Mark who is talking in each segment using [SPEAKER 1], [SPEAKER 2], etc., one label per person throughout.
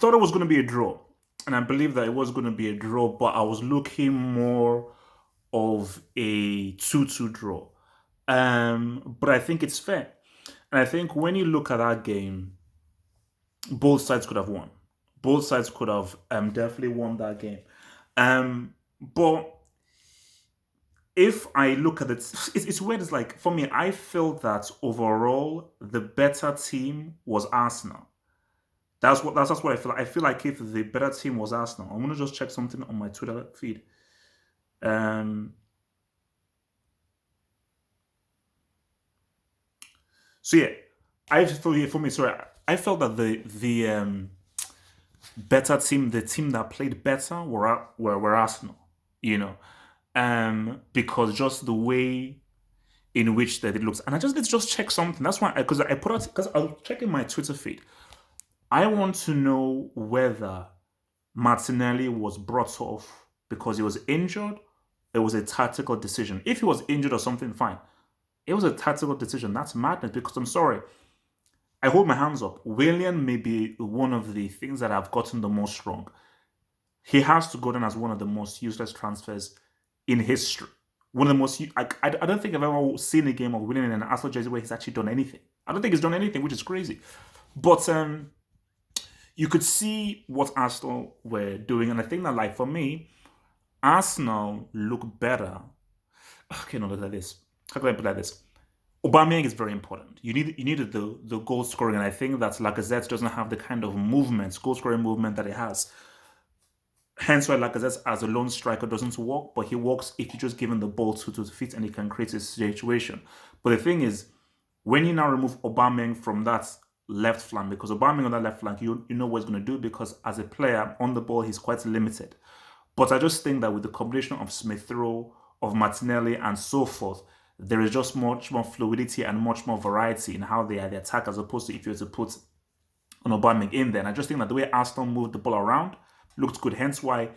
[SPEAKER 1] thought it was going to be a draw, and I believe that it was going to be a draw, but I was looking more of a 2-2 draw. But I think it's fair. And I think when you look at that game, both sides could have won. Both sides could have definitely won that game. But if I look at it, it's weird. It's like for me, I feel that overall the better team was Arsenal. That's what I feel. I feel like if the better team was Arsenal, I'm gonna just check something on my Twitter feed. Um, so yeah, I for me, sorry, I felt that the better team, the team that played better were Arsenal. You know, because just the way in which that it looks, and I just let's just check something. That's why because I put out because I was checking my Twitter feed. I want to know whether Martinelli was brought off because he was injured. It was a tactical decision. If he was injured or something, fine. It was a tactical decision. That's madness because I'm sorry. I hold my hands up. William may be one of the things that have gotten the most wrong. He has to go down as one of the most useless transfers in history. One of the most. I don't think I've ever seen a game of William in an Arsenal jersey where he's actually done anything. I don't think he's done anything, which is crazy. But you could see what Arsenal were doing, and I think that, like for me, Arsenal look better. Okay, no, look at this. How can I put it like this? Aubameyang is very important. You needed the goal scoring, and I think that Lacazette doesn't have the kind of movement, goal scoring movement that he has. Hence why Lacazette as a lone striker doesn't work, but he works if you just give him the ball to fit and he can create a situation. But the thing is, when you now remove Aubameyang from that left flank, because Aubameyang on that left flank, you know what he's going to do because as a player on the ball, he's quite limited. But I just think that with the combination of Smith-Rowe, of Martinelli, and so forth, there is just much more fluidity and much more variety in how they attack as opposed to if you were to put an Aubameyang in there. And I just think that the way Arsenal moved the ball around looked good. Hence why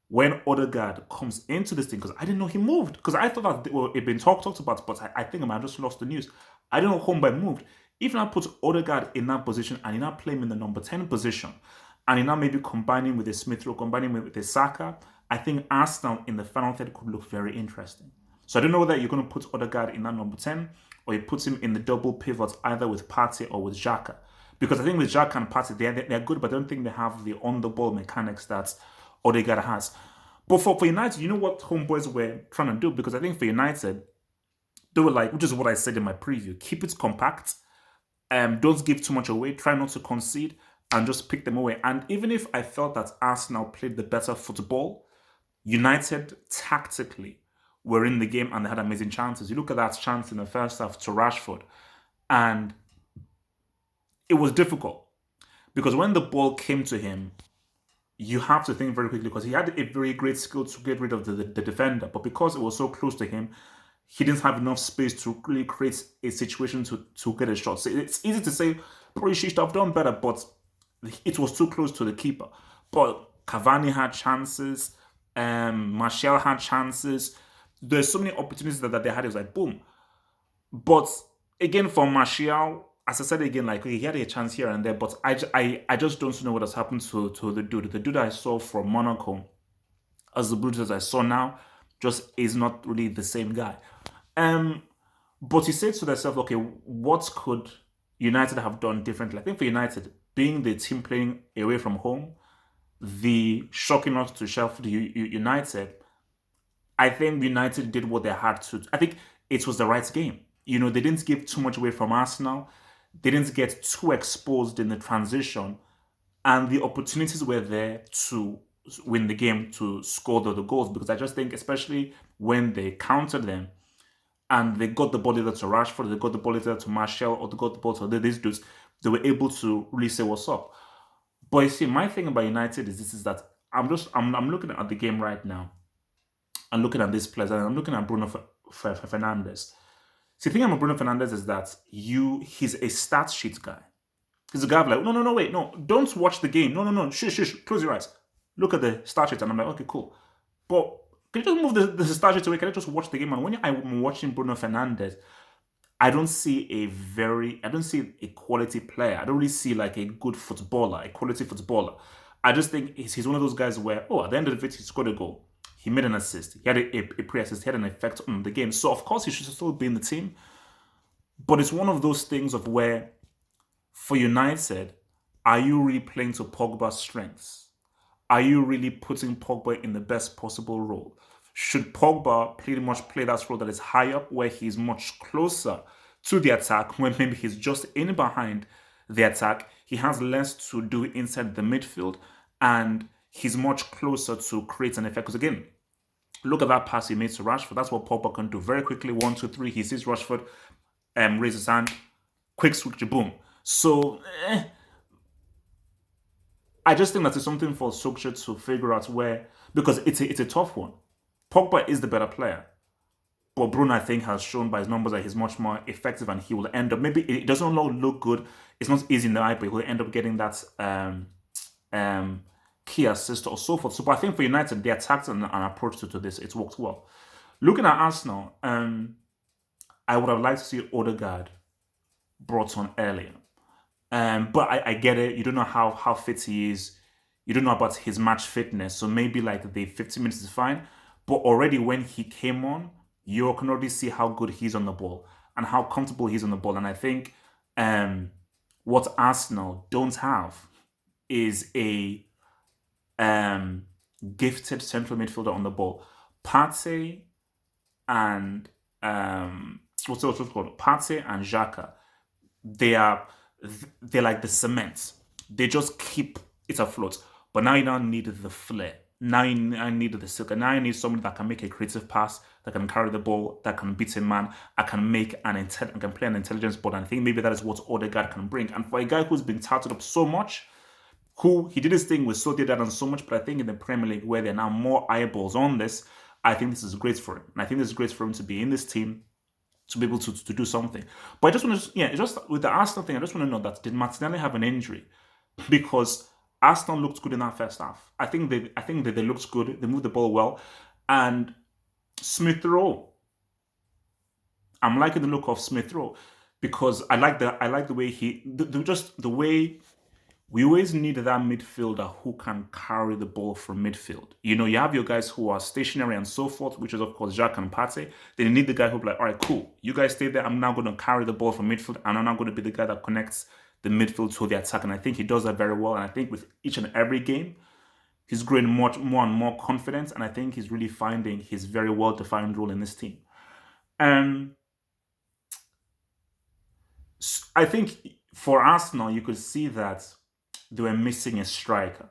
[SPEAKER 1] when Odegaard comes into this thing, because I didn't know he moved, because I thought that it had been talked about, but I think I might have just lost the news. I didn't know Homeboy moved. If I put Odegaard in that position and you now play him in the number 10 position, and you now maybe combining with a Smith-Rowe, combining with a Saka, I think Arsenal in the final third could look very interesting. So I don't know whether you're going to put Odegaard in that number 10 or you put him in the double pivot either with Partey or with Xhaka. Because I think with Xhaka and Partey, they're good, but I don't think they have the on-the-ball mechanics that Odegaard has. But for United, you know what homeboys were trying to do? Because I think for United, they were like, which is what I said in my preview, keep it compact, don't give too much away, try not to concede, and just pick them away. And even if I felt that Arsenal played the better football, United tactically were in the game and they had amazing chances. You look at that chance in the first half to Rashford, and it was difficult because when the ball came to him, you have to think very quickly because he had a very great skill to get rid of the defender, but because it was so close to him, he didn't have enough space to really create a situation to get a shot. So it's easy to say, probably should have done better, but it was too close to the keeper. But Cavani had chances, Martial had chances. There's so many opportunities that they had. It was like boom. But again, for Martial, as I said again, like he had a chance here and there, but I just don't know what has happened to the dude. The dude I saw from Monaco, as the Blues as I saw now, just is not really the same guy. Um, but you say to yourself, okay, what could United have done differently? I think for United, being the team playing away from home, the shocking loss to Sheffield United, I think United did what they had to. I think it was the right game. You know, they didn't give too much away from Arsenal. They didn't get too exposed in the transition. And the opportunities were there to win the game, to score the goals. Because I just think, especially when they countered them and they got the ball either to Rashford, they got the ball either to Martial, or they got the ball to these dudes, they were able to really say what's up. But you see, my thing about United is this: is that I'm looking at the game right now. I'm looking at this players, and I'm looking at Bruno Fernandes. See, the thing about Bruno Fernandes is that he's a stat sheet guy. He's a guy like, no, wait, no, don't watch the game. No, shush, close your eyes. Look at the stat sheet, and I'm like, okay, cool. But can you just move the stat sheet away? Can I just watch the game? And when I'm watching Bruno Fernandes, I don't see a quality player. I don't really see like a good footballer, a quality footballer. I just think he's one of those guys where, oh, at the end of it, he scored a goal. He made an assist. He had a pre-assist. He had an effect on the game. So, of course, he should still be in the team. But it's one of those things of where, for United, are you really playing to Pogba's strengths? Are you really putting Pogba in the best possible role? Should Pogba pretty much play that role that is high up where he's much closer to the attack when maybe he's just in behind the attack? He has less to do inside the midfield and he's much closer to create an effect. Because again, look at that pass he made to Rashford. That's what Pogba can do very quickly. One, two, three. He sees Rashford, raises his hand, quick switch, boom. So I just think that it's something for Solskjaer to figure out where, because it's a tough one. Pogba is the better player, but Bruno I think has shown by his numbers that he's much more effective, and he will end up, maybe it doesn't look good. It's not easy in the eye, but he will end up getting that um, key assist or so forth. So, but I think for United, they attacked an approach to this. It's worked well. Looking at Arsenal, I would have liked to see Odegaard brought on earlier. But I get it. You don't know how fit he is. You don't know about his match fitness. So maybe like the 50 minutes is fine. But already when he came on, you can already see how good he's on the ball and how comfortable he's on the ball. And I think what Arsenal don't have is a um, gifted central midfielder on the ball. Partey and what's it called? Partey and Xhaka, they are they're like the cement. They just keep it afloat. But now you now need the flair. Now you now need the silk. And now you need somebody that can make a creative pass, that can carry the ball, that can beat a man, I can make and can play an intelligence ball. And I think maybe that is what Odegaard can bring. And for a guy who's been touted up so much, who he did his thing with so did that and so much, but I think in the Premier League where there are now more eyeballs on this, I think this is great for him. And I think this is great for him to be in this team to be able to do something. But I just want to, yeah, just with the Arsenal thing, I just want to know that did Martinelli have an injury? Because Arsenal looked good in that first half. I think that they looked good. They moved the ball well, and Smith-Rowe. I'm liking the look of Smith-Rowe because I like the way just the way we always need that midfielder who can carry the ball from midfield. You know, you have your guys who are stationary and so forth, which is of course Jack and Partey. Then you need the guy who'll be like, all right, cool. You guys stay there. I'm now going to carry the ball from midfield, and I'm now going to be the guy that connects the midfield to the attack. And I think he does that very well. And I think with each and every game, he's growing much more and more confidence. And I think he's really finding his very well-defined role in this team. And I think for Arsenal, you could see that they were missing a striker.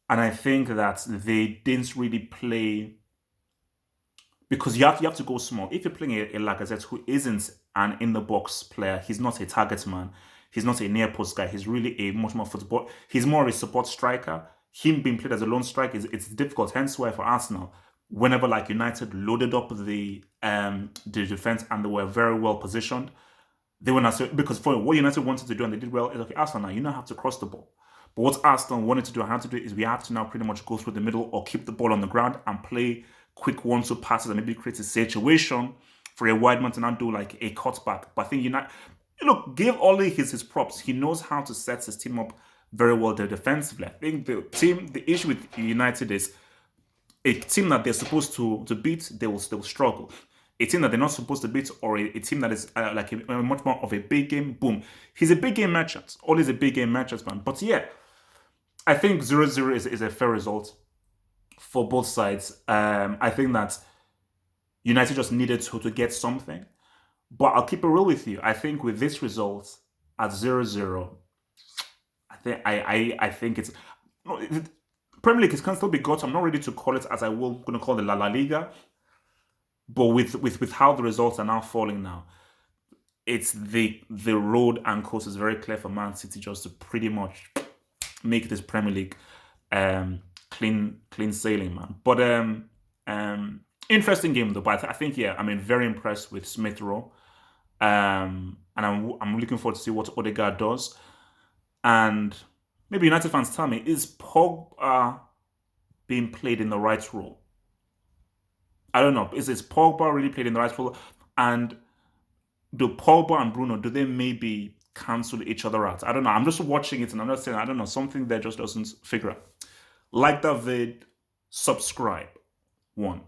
[SPEAKER 1] And I think that they didn't really play because you have to go small. If you're playing a Lacazette who isn't an in the box player, he's not a target man, he's not a near post guy, he's really a much more football, he's more a support striker. Him being played as a lone striker is it's difficult. Hence why for Arsenal, whenever like United loaded up the defense and they were very well positioned, they were not because for what United wanted to do and they did well is okay, Arsenal now you now have to cross the ball. But what Arsenal wanted to do and had to do is we have to now pretty much go through the middle or keep the ball on the ground and play quick one-two passes and maybe create a situation for a wide man to now do like a cutback. But I think United, look, give Ollie his props. He knows how to set his team up very well there defensively. I think the issue with United is a team that they're supposed to beat, they will struggle. A team that they're not supposed to beat, or a team that is like a much more of a big game, boom. He's a big game merchant. Always a big game merchant, man. But yeah, I think 0-0 is a fair result for both sides. I think that United just needed to get something. But I'll keep it real with you. I think with this result at 0-0, I think it's no, Premier League can still be got. I'm not ready to call it as I will going to call the La Liga. But with how the results are now falling now, it's the road and course is very clear for Man City just to pretty much make this Premier League clean sailing, man. But interesting game though. But I think yeah, I mean very impressed with Smith-Rowe, and I'm looking forward to see what Odegaard does. And maybe United fans tell me, is Pogba being played in the right role? I don't know. Is Pogba really played in the right role? And do Pogba and Bruno, do they maybe cancel each other out? I don't know. I'm just watching it and I'm not saying, I don't know, something that just doesn't figure out. Like that vid, subscribe. One.